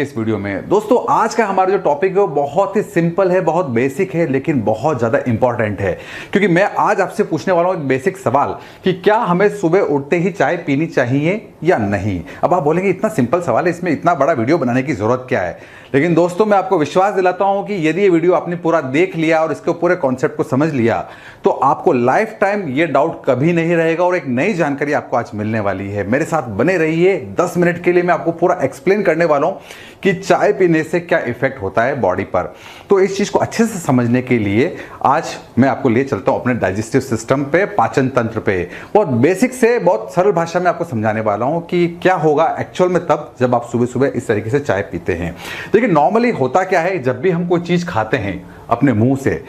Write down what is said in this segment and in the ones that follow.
इस वीडियो में दोस्तों आज का हमारा जो टॉपिक है वो बहुत ही सिंपल है, बहुत बेसिक है, लेकिन बहुत ज़्यादा इंपॉर्टेंट है। क्योंकि मैं आज आपसे पूछने वाला हूँ एक बेसिक सवाल कि क्या हमें सुबह उठते ही चाय पीनी चाहिए या नहीं। अब आप बोलेंगे इतना सिंपल सवाल है, इसमें इतना बड़ा वीडियो बनाने की जरूरत क्या है। लेकिन दोस्तों मैं आपको विश्वास दिलाता हूं कि यदि ये वीडियो आपने पूरा देख लिया और इसके पूरे कॉन्सेप्ट को समझ लिया तो आपको लाइफ टाइम ये डाउट कभी नहीं रहेगा और एक नई जानकारी आपको आज मिलने वाली है। मेरे साथ बने रहिए, 10 मिनट के लिए मैं आपको पूरा एक्सप्लेन करने वाला हूं कि चाय पीने से क्या इफेक्ट होता है बॉडी पर। तो इस चीज को अच्छे से समझने के लिए आज मैं आपको ले चलता हूं अपने डाइजेस्टिव सिस्टम पे, पाचन तंत्र पे। बहुत बेसिक से बहुत सरल भाषा में आपको समझाने वाला हूं कि क्या होगा एक्चुअल में तब जब आप सुबह सुबह इस तरीके से चाय पीते हैं। देखिए नॉर्मली होता क्या है, जब भी हम कोई चीज खाते हैं अपने मुंह से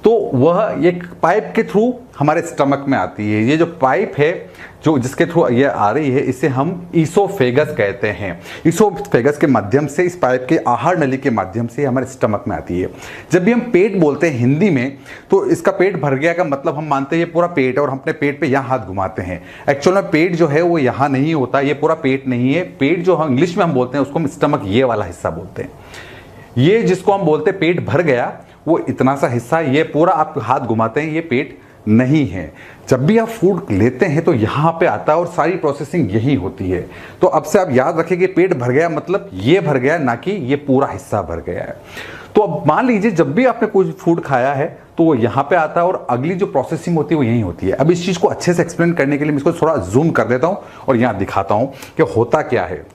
तो वह एक पाइप के थ्रू हमारे स्टमक में आती है। ये जो पाइप है जो जिसके थ्रू ये आ रही है इसे हम ईसोफेगस कहते हैं। ईसोफेगस के माध्यम से, इस पाइप के आहार नली के माध्यम से हमारे स्टमक में आती है। जब भी हम पेट बोलते हैं हिंदी में तो इसका पेट भर गया का मतलब हम मानते हैं ये पूरा पेट है और हम अपने पेट पे यहाँ हाथ घुमाते हैं। एक्चुअल में पेट जो है वो यहाँ नहीं होता, ये पूरा पेट नहीं है। पेट जो हम इंग्लिश में हम बोलते हैं उसको हम स्टमक ये वाला हिस्सा बोलते हैं। ये जिसको हम बोलते हैं पेट भर गया वो इतना सा हिस्सा, ये पूरा आप हाथ घुमाते हैं, ये पेट नहीं है। जब भी आप फूड लेते हैं तो यहाँ पे आता है और सारी प्रोसेसिंग यही होती है। तो अब से आप याद रखें कि पेट भर गया मतलब ये भर गया, ना कि ये पूरा हिस्सा भर गया है। तो अब मान लीजिए जब भी आपने कोई फूड खाया है तो वो यहाँ पे आता है और अगली जो प्रोसेसिंग होती है वो यही होती है। अब इस चीज को अच्छे से एक्सप्लेन करने के लिए मैं इसको थोड़ा जूम कर देता हूँ और यहाँ दिखाता हूँ कि होता क्या है।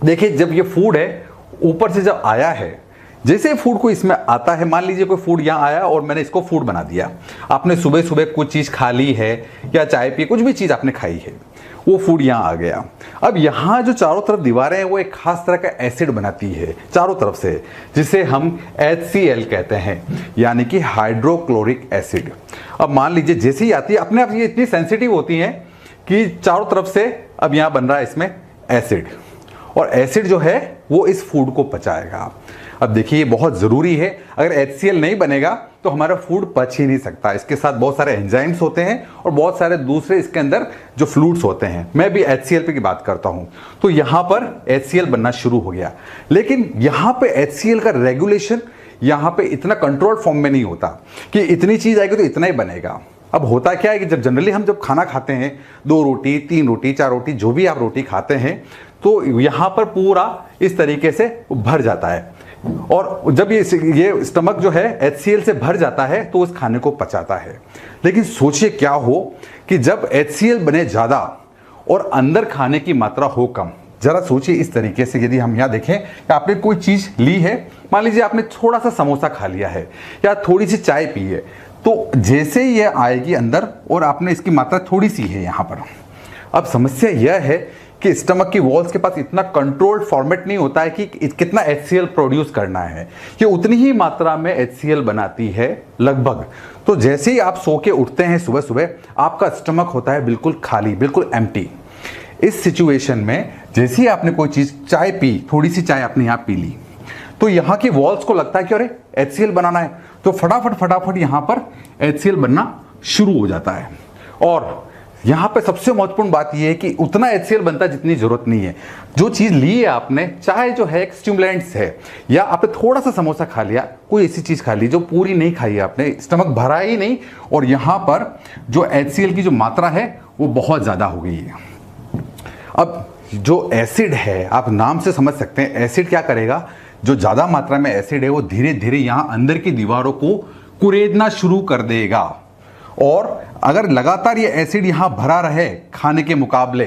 देखिए जब ये फूड है ऊपर से जब आया है, जैसे फूड को इसमें आता है, मान लीजिए कोई फूड यहाँ आया और मैंने इसको फूड बना दिया। आपने सुबह सुबह कुछ चीज़ खा ली है या चाय पी, कुछ भी चीज़ आपने खाई है, वो फूड यहाँ आ गया। अब यहाँ जो चारों तरफ दीवारें हैं वो एक खास तरह का एसिड बनाती है चारों तरफ से, जिसे हम HCl कहते हैं, यानी कि हाइड्रोक्लोरिक एसिड। अब मान लीजिए जैसे ही आती है, अपने आप ये इतनी सेंसिटिव होती हैं कि चारों तरफ से अब यहाँ बन रहा है इसमें एसिड, और एसिड जो है वो इस फूड को पचाएगा। अब देखिए ये बहुत ज़रूरी है, अगर HCl नहीं बनेगा तो हमारा फूड पच ही नहीं सकता। इसके साथ बहुत सारे एंजाइम्स होते हैं और बहुत सारे दूसरे इसके अंदर जो फ्लूइड्स होते हैं। मैं भी HCl पे की बात करता हूं। तो यहाँ पर HCl बनना शुरू हो गया, लेकिन यहाँ पे HCl का रेगुलेशन यहाँ पे इतना कंट्रोल फॉर्म में नहीं होता कि इतनी चीज़ आएगी तो इतना ही बनेगा। अब होता क्या है कि जब हम खाना खाते हैं, 2 रोटी 3 रोटी 4 रोटी जो भी आप रोटी खाते हैं, तो यहाँ पर पूरा इस तरीके से भर जाता है। और जब ये स्टमक जो है HCl से भर जाता है तो उस खाने को पचाता है। लेकिन सोचिए क्या हो कि जब HCl बने ज़्यादा और अंदर खाने की मात्रा हो कम। ज़रा सोचिए इस तरीके से, यदि हम यहाँ देखें कि आपने कोई चीज़ ली है, मान लीजिए आपने थोड़ा सा समोसा खा लिया है या थोड़ी सी चाय पी है, तो जैसे ही ये आएगी अंदर और आपने इसकी मात्रा थोड़ी सी है यहाँ पर। अब समस्या यह है कि स्टमक की वॉल्स के पास इतना कंट्रोल्ड फॉर्मेट नहीं होता है कि कितना HCl प्रोड्यूस करना है। ये उतनी ही मात्रा में HCl बनाती है लगभग। तो जैसे ही आप सो के उठते हैं सुबह सुबह, आपका स्टमक होता है बिल्कुल खाली, बिल्कुल एम्प्टी। इस सिचुएशन में जैसे ही आपने कोई चीज़, चाय पी, थोड़ी सी चाय आपने यहाँ पी ली, तो यहाँ की वॉल्स को लगता है कि अरे HCl बनाना है, तो फटाफट यहाँ पर HCl बनना शुरू हो जाता है। और यहाँ पे सबसे महत्वपूर्ण बात यह है कि उतना HCl बनता है जितनी जरूरत नहीं है। जो चीज़ ली है आपने, चाहे जो है एक स्टिमुलेंट्स है, या आपने थोड़ा सा समोसा खा लिया, कोई ऐसी चीज़ खा ली जो पूरी नहीं खाई है आपने, स्टमक भरा ही नहीं, और यहाँ पर जो HCl की जो मात्रा है वो बहुत ज़्यादा हो गई है। अब जो एसिड है, आप नाम से समझ सकते हैं एसिड क्या करेगा। जो ज़्यादा मात्रा में एसिड है वो धीरे धीरे यहाँ अंदर की दीवारों को कुरेदना शुरू कर देगा। और अगर लगातार ये एसिड यहाँ भरा रहे खाने के मुकाबले,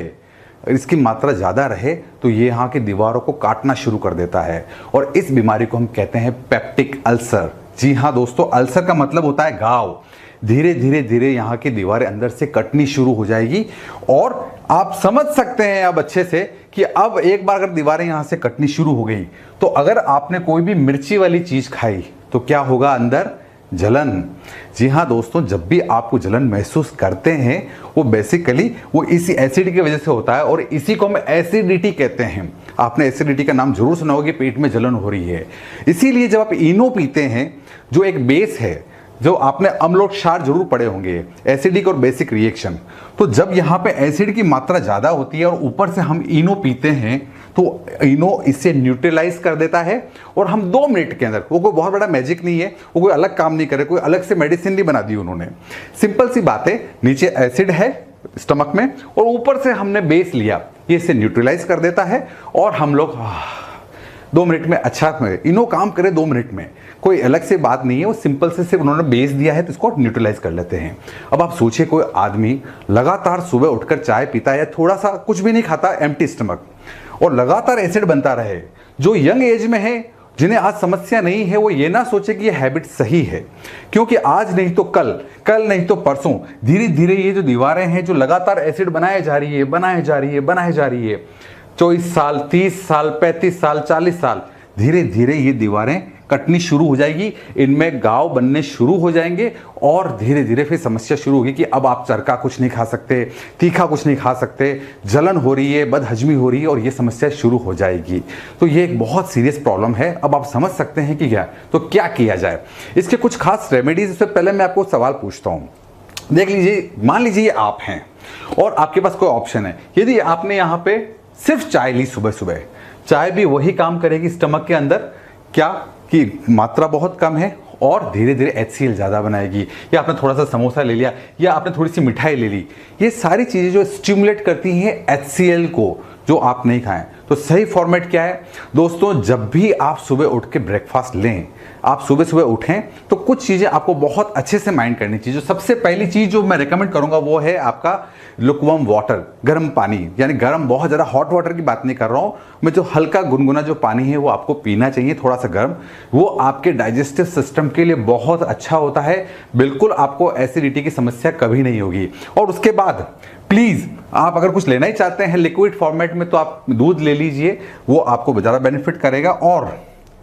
इसकी मात्रा ज़्यादा रहे, तो ये यहाँ की दीवारों को काटना शुरू कर देता है। और इस बीमारी को हम कहते हैं पेप्टिक अल्सर। जी हाँ दोस्तों, अल्सर का मतलब होता है घाव। धीरे धीरे यहाँ की दीवारें अंदर से कटनी शुरू हो जाएगी। और आप समझ सकते हैं अब अच्छे से कि अब एक बार अगर दीवारें यहाँ से कटनी शुरू हो गई, तो अगर आपने कोई भी मिर्ची वाली चीज़ खाई तो क्या होगा अंदर? जलन। जी हाँ दोस्तों, जब भी आपको जलन महसूस करते हैं वो बेसिकली वो इसी एसिड की वजह से होता है, और इसी को हम एसिडिटी कहते हैं। आपने एसिडिटी का नाम जरूर सुना होगा कि पेट में जलन हो रही है। इसीलिए जब आप इनो पीते हैं, जो एक बेस है, जो आपने अम्ल क्षार जरूर पढ़े होंगे, एसिडिक और बेसिक रिएक्शन, तो जब यहाँ पे एसिड की मात्रा ज़्यादा होती है और ऊपर से हम इनो पीते हैं तो इनो इसे न्यूट्रलाइज कर देता है और हम 2 मिनट के अंदर, वो कोई बहुत बड़ा मैजिक नहीं है, वो कोई अलग काम नहीं करे, कोई अलग से मेडिसिन नहीं बना दी उन्होंने। सिंपल सी बात है, नीचे एसिड है स्टमक में और ऊपर से हमने बेस लिया, ये इसे न्यूट्रलाइज कर देता है और हम लोग 2 मिनट में अच्छा इनो काम करे 2 मिनट में, कोई अलग से बात नहीं है, वो सिंपल से सिर्फ उन्होंने बेस दिया है तो इसको न्यूट्रलाइज कर लेते हैं। अब आप सोचिए कोई आदमी लगातार सुबह उठकर चाय पीता है या थोड़ा सा कुछ भी नहीं खाता एम्प्टी स्टमक और लगातार एसिड बनता रहे, जो यंग एज में है, जिन्हें आज समस्या नहीं है, वो ये ना सोचे कि ये हैबिट सही है, क्योंकि आज नहीं तो कल, कल नहीं तो परसों धीरे धीरे ये जो दीवारें हैं जो लगातार एसिड बनाए जा रही है 24 साल, 30 साल, 35 साल, 40 साल, धीरे धीरे ये दीवारें कटनी शुरू हो जाएगी, इनमें गाव बनने शुरू हो जाएंगे और धीरे धीरे फिर समस्या शुरू होगी कि अब आप चरका कुछ नहीं खा सकते, तीखा कुछ नहीं खा सकते, जलन हो रही है, बदहजमी हो रही है और ये समस्या शुरू हो जाएगी। तो ये एक बहुत सीरियस प्रॉब्लम है। अब आप समझ सकते हैं कि क्या किया जाए, इसके कुछ खास रेमेडीज। इससे पहले मैं आपको सवाल पूछता हूँ। देख लीजिए, मान लीजिए आप हैं और आपके पास कोई ऑप्शन है। यदि आपने यहाँ पे सिर्फ चाय ली सुबह सुबह, चाय भी वही काम करेगी स्टमक के अंदर क्या कि मात्रा बहुत कम है और धीरे धीरे HCl ज़्यादा बनाएगी, या आपने थोड़ा सा समोसा ले लिया या आपने थोड़ी सी मिठाई ले ली, ये सारी चीज़ें जो स्टिमुलेट करती हैं HCl को, जो आप नहीं खाएं। तो सही फॉर्मेट क्या है दोस्तों, जब भी आप सुबह उठ के ब्रेकफास्ट लें, आप सुबह सुबह उठें तो कुछ चीज़ें आपको बहुत अच्छे से माइंड करनी चाहिए। जो सबसे पहली चीज़ जो मैं रेकमेंड करूंगा वो है आपका लुकवार्म वाटर, गर्म पानी, यानी गर्म, बहुत ज़्यादा हॉट वाटर की बात नहीं कर रहा हूँ मैं, जो हल्का गुनगुना जो पानी है वो आपको पीना चाहिए, थोड़ा सा गर्म। वो आपके डाइजेस्टिव सिस्टम के लिए बहुत अच्छा होता है, बिल्कुल आपको एसिडिटी की समस्या कभी नहीं होगी। और उसके बाद प्लीज़ आप अगर कुछ लेना ही चाहते हैं लिक्विड फॉर्मेट में तो आप दूध ले लीजिए, वो आपको ज़्यादा बेनिफिट करेगा। और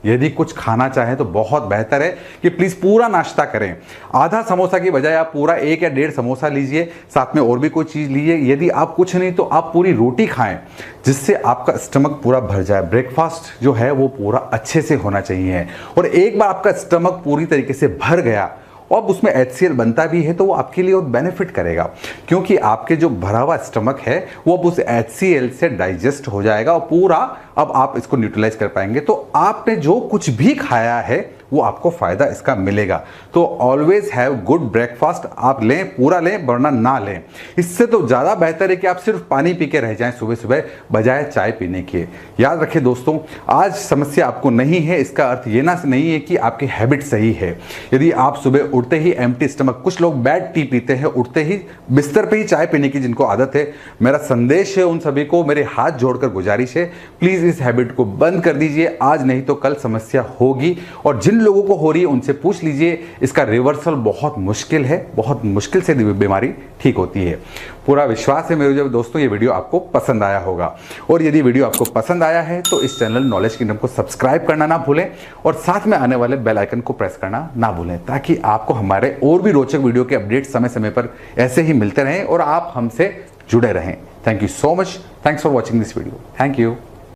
यदि कुछ खाना चाहें तो बहुत बेहतर है कि प्लीज़ पूरा नाश्ता करें, आधा समोसा की बजाय आप पूरा 1 या 1.5 समोसा लीजिए, साथ में और भी कोई चीज़ लीजिए। यदि आप कुछ नहीं तो आप पूरी रोटी खाएं, जिससे आपका स्टमक पूरा भर जाए। ब्रेकफास्ट जो है वो पूरा अच्छे से होना चाहिए और एक बार आपका स्टमक पूरी तरीके से भर गया और उसमें HCl बनता भी है तो वो आपके लिए और बेनिफिट करेगा, क्योंकि आपके जो भरा हुआ स्टमक है वो अब उस HCl से डाइजेस्ट हो जाएगा और पूरा अब आप इसको न्यूट्रलाइज कर पाएंगे। तो आपने जो कुछ भी खाया है वो आपको फायदा इसका मिलेगा। तो ऑलवेज हैव गुड ब्रेकफास्ट, आप लें, पूरा लें, वरना ना लें। इससे तो ज़्यादा बेहतर है कि आप सिर्फ पानी पी के रह जाएं सुबह सुबह बजाय चाय पीने के। याद रखें दोस्तों, आज समस्या आपको नहीं है इसका अर्थ ये ना नहीं है कि आपकी हैबिट सही है। यदि आप सुबह उठते ही एम्प्टी स्टमक, कुछ लोग बैड टी पीते हैं, उठते ही बिस्तर पर ही चाय पीने की जिनको आदत है, मेरा संदेश है उन सभी को, मेरे हाथ जोड़कर गुजारिश है, प्लीज़ इस हैबिट को बंद कर दीजिए। आज नहीं तो कल समस्या होगी और जिन लोगों को हो रही है उनसे पूछ लीजिए, इसका रिवर्सल बहुत मुश्किल है, बहुत मुश्किल से बीमारी ठीक होती है। पूरा विश्वास है मेरे दोस्तों ये वीडियो आपको पसंद आया होगा, और यदि वीडियो आपको पसंद आया है तो इस चैनल नॉलेज किंगडम को सब्सक्राइब करना ना भूलें और साथ में आने वाले बेल आइकन को प्रेस करना ना भूलें, ताकि आपको हमारे और भी रोचक वीडियो के अपडेट समय समय पर ऐसे ही मिलते रहें और आप हमसे जुड़े रहें। Thank you so much, thanks for watching this video, thank you.